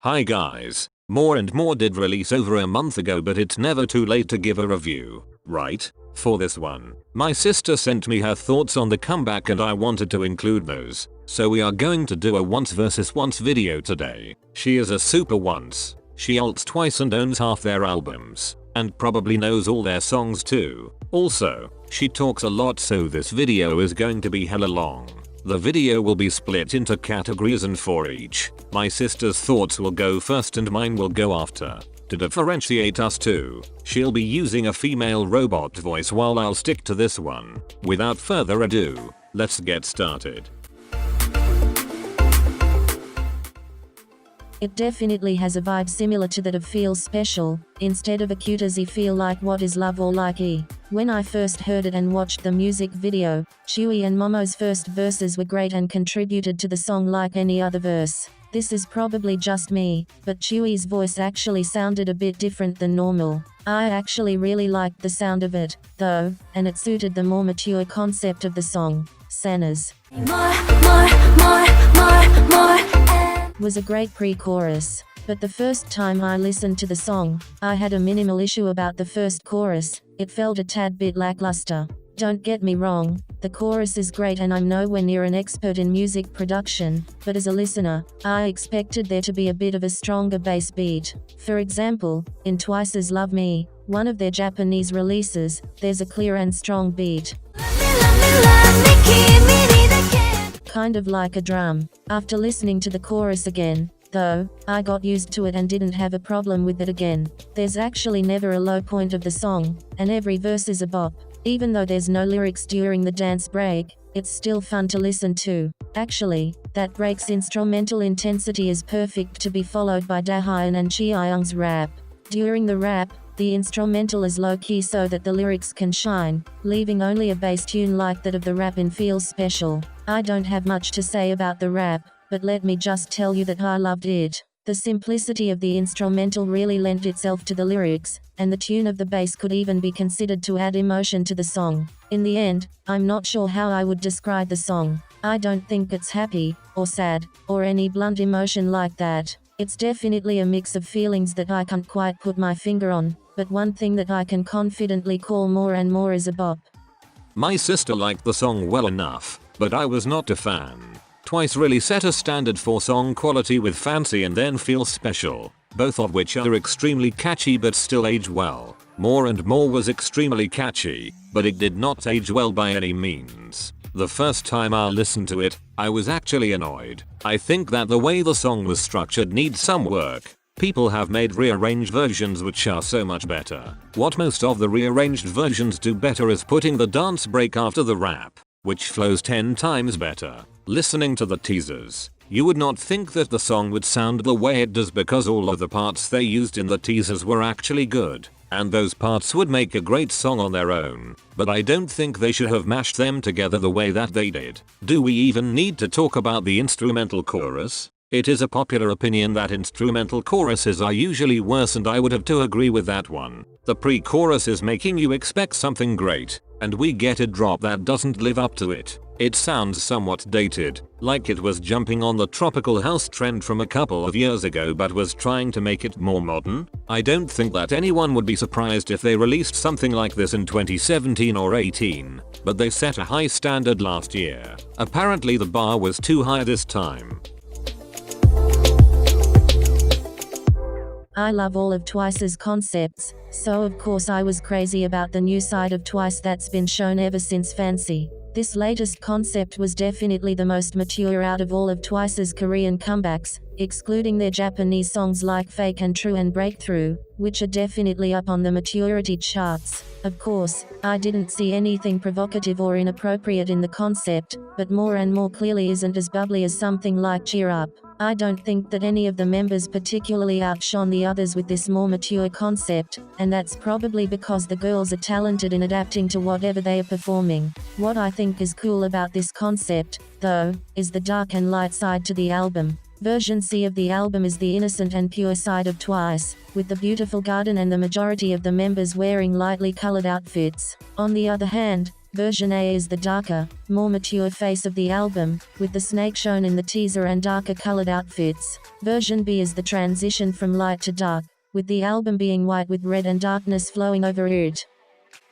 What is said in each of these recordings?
Hi guys, More and More did release over a month ago, but it's never too late to give a review, right? For this one, my sister sent me her thoughts on the comeback and I wanted to include those, so we are going to do a once versus once video today. She is a super once. She alts twice and owns half their albums, and probably knows all their songs too. Also, she talks a lot, so this video is going to be hella long. The video will be split into categories, and for each, my sister's thoughts will go first and mine will go after. To differentiate us two, she'll be using a female robot voice while I'll stick to this one. Without further ado, let's get started. It definitely has a vibe similar to that of Feels Special, instead of a cute as I feel like What Is Love or like E. When I first heard it and watched the music video, Chewy and Momo's first verses were great and contributed to the song like any other verse. This is probably just me, but Chewy's voice actually sounded a bit different than normal. I actually really liked the sound of it, though, and it suited the more mature concept of the song. Sana's was a great pre-chorus, but the first time I listened to the song, I had a minimal issue about the first chorus. It felt a tad bit lackluster. Don't get me wrong, the chorus is great and I'm nowhere near an expert in music production, but as a listener, I expected there to be a bit of a stronger bass beat. For example, in Twice's Love Me, one of their Japanese releases, there's a clear and strong beat, kind of like a drum. After listening to the chorus again, though, I got used to it and didn't have a problem with it again. There's actually never a low point of the song, and every verse is a bop. Even though there's no lyrics during the dance break, it's still fun to listen to. Actually, that break's instrumental intensity is perfect to be followed by Dahyun and Chiyoung's rap. During the rap, the instrumental is low-key so that the lyrics can shine, leaving only a bass tune like that of the rap in Feels Special. I don't have much to say about the rap, but let me just tell you that I loved it. The simplicity of the instrumental really lent itself to the lyrics, and the tune of the bass could even be considered to add emotion to the song. In the end, I'm not sure how I would describe the song. I don't think it's happy, or sad, or any blunt emotion like that. It's definitely a mix of feelings that I can't quite put my finger on, but one thing that I can confidently call More and More is a bop. My sister liked the song well enough, but I was not a fan. Twice really set a standard for song quality with Fancy and then Feels Special, both of which are extremely catchy but still age well. More and More was extremely catchy, but it did not age well by any means. The first time I listened to it, I was actually annoyed. I think that the way the song was structured needs some work. People have made rearranged versions which are so much better. What most of the rearranged versions do better is putting the dance break after the rap, which flows 10 times better. Listening to the teasers, you would not think that the song would sound the way it does because all of the parts they used in the teasers were actually good, and those parts would make a great song on their own, but I don't think they should have mashed them together the way that they did. Do we even need to talk about the instrumental chorus? It is a popular opinion that instrumental choruses are usually worse, and I would have to agree with that one. The pre-chorus is making you expect something great, and we get a drop that doesn't live up to it. It sounds somewhat dated, like it was jumping on the tropical house trend from a couple of years ago but was trying to make it more modern. I don't think that anyone would be surprised if they released something like this in 2017 or 18, but they set a high standard last year. Apparently the bar was too high this time. I love all of Twice's concepts, so of course I was crazy about the new side of Twice that's been shown ever since Fancy. This latest concept was definitely the most mature out of all of Twice's Korean comebacks, excluding their Japanese songs like Fake and True and Breakthrough, which are definitely up on the maturity charts. Of course, I didn't see anything provocative or inappropriate in the concept, but More and More clearly isn't as bubbly as something like Cheer Up. I don't think that any of the members particularly outshone the others with this more mature concept, and that's probably because the girls are talented in adapting to whatever they are performing. What I think is cool about this concept, though, is the dark and light side to the album. Version C of the album is the innocent and pure side of Twice, with the beautiful garden and the majority of the members wearing lightly colored outfits. On the other hand, Version A is the darker, more mature face of the album, with the snake shown in the teaser and darker colored outfits. Version B is the transition from light to dark, with the album being white with red and darkness flowing over it.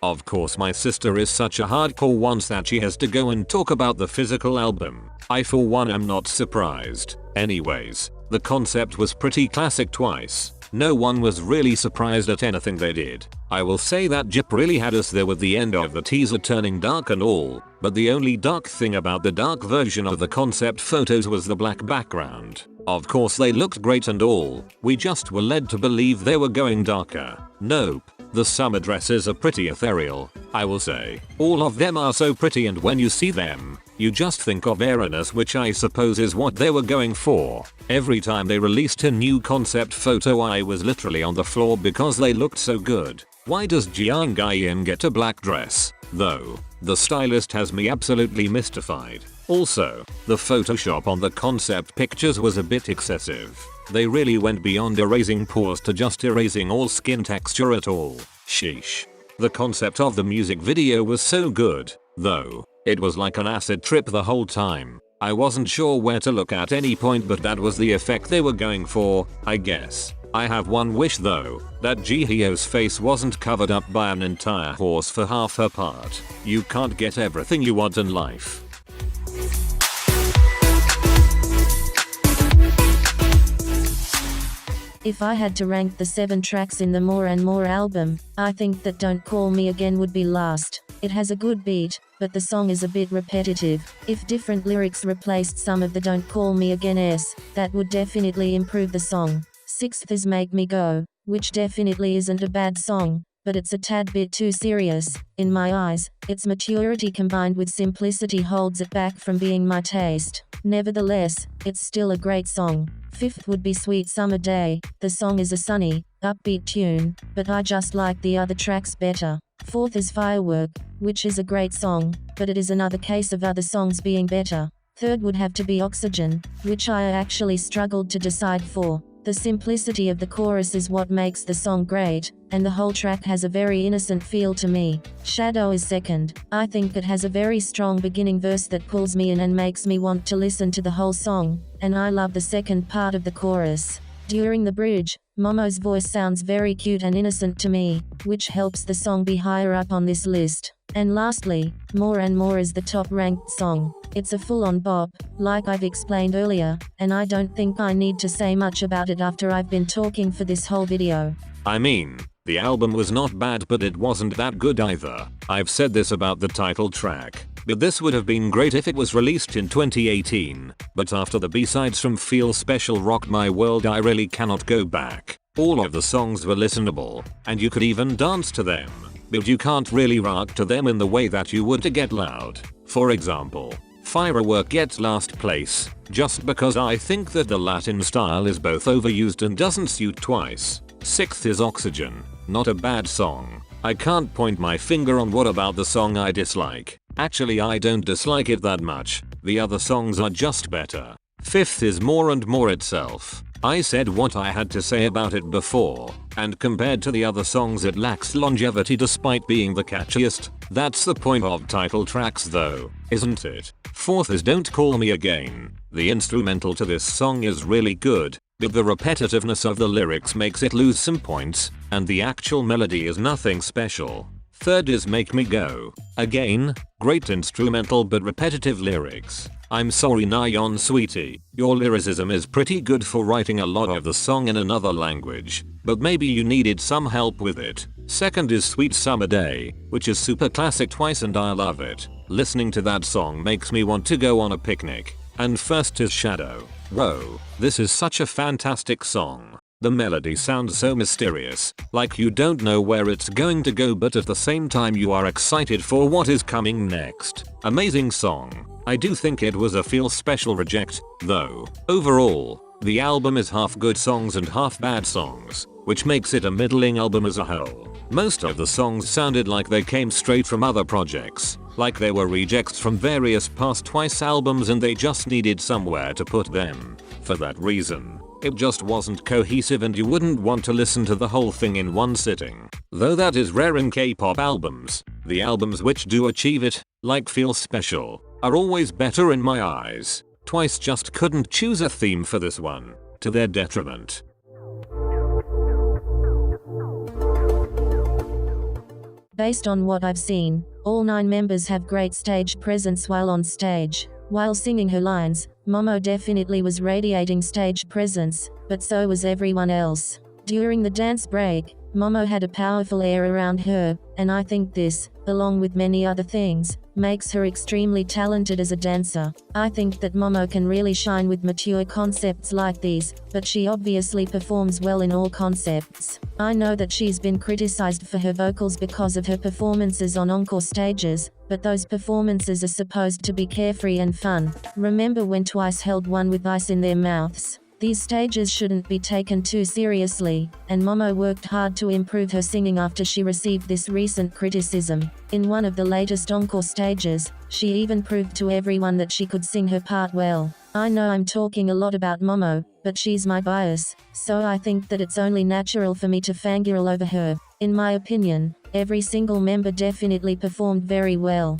Of course my sister is such a hardcore once that she has to go and talk about the physical album. I for one am not surprised. Anyways, the concept was pretty classic twice. No one was really surprised at anything they did. I will say that Jip really had us there with the end of the teaser turning dark and all, but the only dark thing about the dark version of the concept photos was the black background. Of course they looked great and all, we just were led to believe they were going darker. Nope. The summer dresses are pretty ethereal, I will say. All of them are so pretty, and when you see them, you just think of airiness, which I suppose is what they were going for. Every time they released a new concept photo I was literally on the floor because they looked so good. Why does Jiang Gaiyin get a black dress, though? The stylist has me absolutely mystified. Also, the Photoshop on the concept pictures was a bit excessive. They really went beyond erasing pores to just erasing all skin texture at all. Sheesh. The concept of the music video was so good, though. It was like an acid trip the whole time. I wasn't sure where to look at any point, but that was the effect they were going for, I guess. I have one wish though, that Jihyo's face wasn't covered up by an entire horse for half her part. You can't get everything you want in life. If I had to rank the 7 tracks in the More and More album, I think that Don't Call Me Again would be last. It has a good beat, but the song is a bit repetitive. If different lyrics replaced some of the Don't Call Me Again's, that would definitely improve the song. 6th is Make Me Go, which definitely isn't a bad song, but it's a tad bit too serious. In my eyes, its maturity combined with simplicity holds it back from being my taste. Nevertheless, it's still a great song. 5th would be Sweet Summer Day. The song is a sunny, upbeat tune, but I just like the other tracks better. 4th is Firework, which is a great song, but it is another case of other songs being better. 3rd would have to be Oxygen, which I actually struggled to decide for. The simplicity of the chorus is what makes the song great, and the whole track has a very innocent feel to me. Shadow is 2nd. I think it has a very strong beginning verse that pulls me in and makes me want to listen to the whole song, and I love the second part of the chorus. During the bridge, Momo's voice sounds very cute and innocent to me, which helps the song be higher up on this list. And lastly, More and More is the top-ranked song. It's a full-on bop, like I've explained earlier, and I don't think I need to say much about it after I've been talking for this whole video. I mean, the album was not bad, but it wasn't that good either. I've said this about the title track, but this would have been great if it was released in 2018. But after the B-sides from Feel Special Rock My World, I really cannot go back. All of the songs were listenable, and you could even dance to them. But you can't really rock to them in the way that you would to Get Loud. For example, Firework gets last place, just because I think that the Latin style is both overused and doesn't suit twice. 6th is Oxygen, not a bad song. I can't point my finger on what about the song I dislike. Actually, I don't dislike it that much, the other songs are just better. 5th is More and More itself. I said what I had to say about it before, and compared to the other songs it lacks longevity despite being the catchiest. That's the point of title tracks though, isn't it? 4th is Don't Call Me Again. The instrumental to this song is really good, but the repetitiveness of the lyrics makes it lose some points, and the actual melody is nothing special. 3rd is Make Me Go. Again, great instrumental but repetitive lyrics. I'm sorry Nayeon sweetie, your lyricism is pretty good for writing a lot of the song in another language, but maybe you needed some help with it. 2nd is Sweet Summer Day, which is super classic twice and I love it. Listening to that song makes me want to go on a picnic. And 1st is Shadow. Whoa, this is such a fantastic song. The melody sounds so mysterious, like you don't know where it's going to go, but at the same time you are excited for what is coming next. Amazing song. I do think it was a Feel Special reject, though. Overall, the album is half good songs and half bad songs, which makes it a middling album as a whole. Most of the songs sounded like they came straight from other projects, like they were rejects from various past Twice albums and they just needed somewhere to put them. For that reason, it just wasn't cohesive and you wouldn't want to listen to the whole thing in one sitting. Though that is rare in K-pop albums, The albums which do achieve it, like Feel Special, are always better in my eyes. Twice just couldn't choose a theme for this one, to their detriment. Based on what I've seen, all 9 members have great stage presence while on stage. While singing her lines, Momo definitely was radiating stage presence, but so was everyone else. During the dance break, Momo had a powerful air around her, and I think this, along with many other things, makes her extremely talented as a dancer. I think that Momo can really shine with mature concepts like these, but she obviously performs well in all concepts. I know that she's been criticized for her vocals because of her performances on encore stages, but those performances are supposed to be carefree and fun. Remember when Twice held one with ice in their mouths? These stages shouldn't be taken too seriously, and Momo worked hard to improve her singing after she received this recent criticism. In one of the latest encore stages, she even proved to everyone that she could sing her part well. I know I'm talking a lot about Momo, but she's my bias, so I think that it's only natural for me to fangirl over her. In my opinion, every single member definitely performed very well.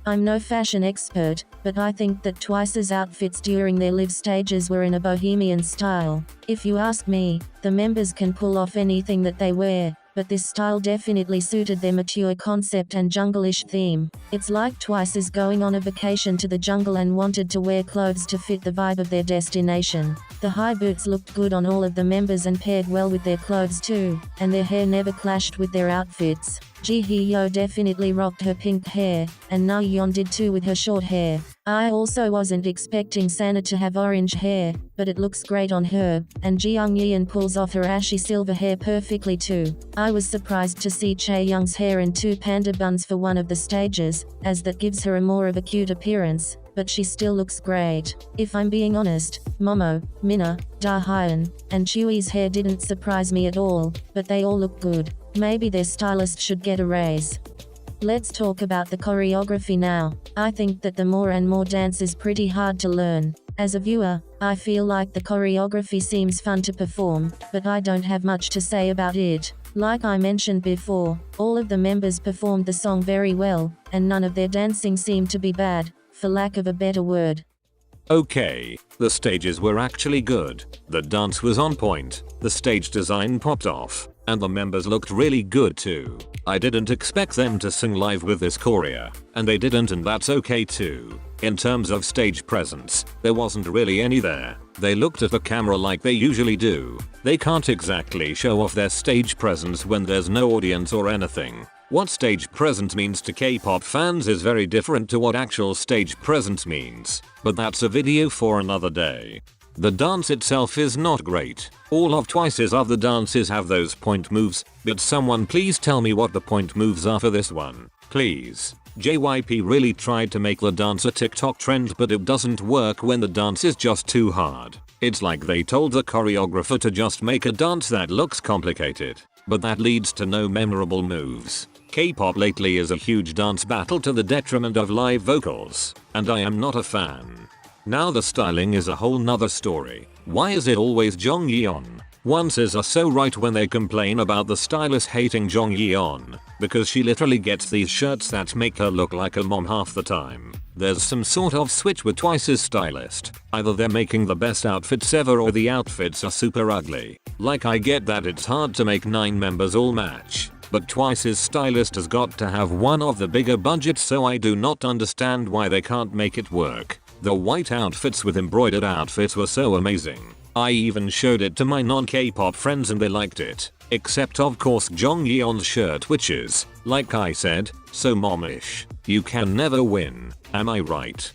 I'm no fashion expert, but I think that Twice's outfits during their live stages were in a bohemian style. If you ask me, the members can pull off anything that they wear, but this style definitely suited their mature concept and jungle-ish theme. It's like Twice is going on a vacation to the jungle and wanted to wear clothes to fit the vibe of their destination. The high boots looked good on all of the members and paired well with their clothes too, and their hair never clashed with their outfits. Jihyo definitely rocked her pink hair, and Na Yeon did too with her short hair. I also wasn't expecting Sana to have orange hair, but it looks great on her, and Jeong Yeon pulls off her ashy silver hair perfectly too. I was surprised to see Chaeyoung's hair in 2 panda buns for one of the stages, as that gives her a more of a cute appearance, but she still looks great. If I'm being honest, Momo, Minna, Da-hyun, and Chewy's hair didn't surprise me at all, but they all look good. Maybe their stylist should get a raise. Let's talk about the choreography now. I think that the more and more dance is pretty hard to learn. As a viewer, I feel like the choreography seems fun to perform, but I don't have much to say about it. Like I mentioned before, all of the members performed the song very well, and none of their dancing seemed to be bad, for lack of a better word. Okay, the stages were actually good, the dance was on point, the stage design popped off, and the members looked really good too. I didn't expect them to sing live with this choreo, and they didn't, and that's okay too. In terms of stage presence, there wasn't really any there. They looked at the camera like they usually do. They can't exactly show off their stage presence when there's no audience or anything. What stage presence means to K-pop fans is very different to what actual stage presence means, but that's a video for another day. The dance itself is not great. All of Twice's other dances have those point moves, but someone please tell me what the point moves are for this one. Please. JYP really tried to make the dance a TikTok trend, but it doesn't work when the dance is just too hard. It's like they told the choreographer to just make a dance that looks complicated, but that leads to no memorable moves. K-pop lately is a huge dance battle to the detriment of live vocals, and I am not a fan. Now the styling is a whole nother story. Why is it always Jong Yeon? Onces are so right when they complain about the stylist hating Jong Yeon, because she literally gets these shirts that make her look like a mom half the time. There's some sort of switch with Twice's stylist. Either they're making the best outfits ever or the outfits are super ugly. Like, I get that it's hard to make 9 members all match, but Twice's stylist has got to have one of the bigger budgets, so I do not understand why they can't make it work. The white outfits with embroidered outfits were so amazing. I even showed it to my non-K-pop friends and they liked it. Except of course Jong Yeon's shirt, which is, like I said, so momish. You can never win, am I right?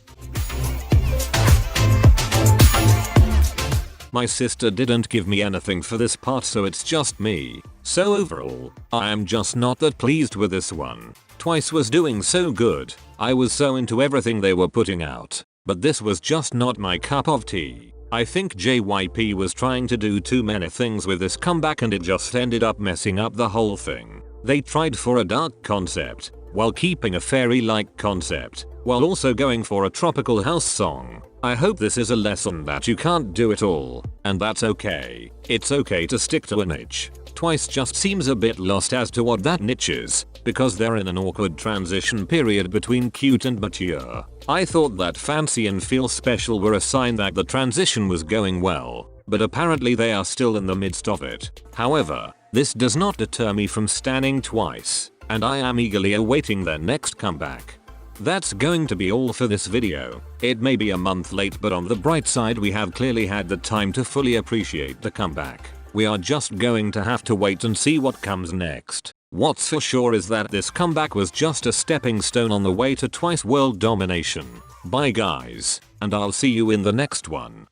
My sister didn't give me anything for this part, so it's just me. So overall, I am just not that pleased with this one. Twice was doing so good. I was so into everything they were putting out. But this was just not my cup of tea. I think JYP was trying to do too many things with this comeback and it just ended up messing up the whole thing. They tried for a dark concept, while keeping a fairy-like concept. while also going for a tropical house song. I hope this is a lesson that you can't do it all, and that's okay. It's okay to stick to a niche. Twice just seems a bit lost as to what that niche is, because they're in an awkward transition period between cute and mature. I thought that Fancy and Feel Special were a sign that the transition was going well, but apparently they are still in the midst of it. However, this does not deter me from standing Twice, and I am eagerly awaiting their next comeback. That's going to be all for this video. It may be a month late, but on the bright side we have clearly had the time to fully appreciate the comeback. We are just going to have to wait and see what comes next. What's for sure is that this comeback was just a stepping stone on the way to Twice world domination. Bye guys, and I'll see you in the next one.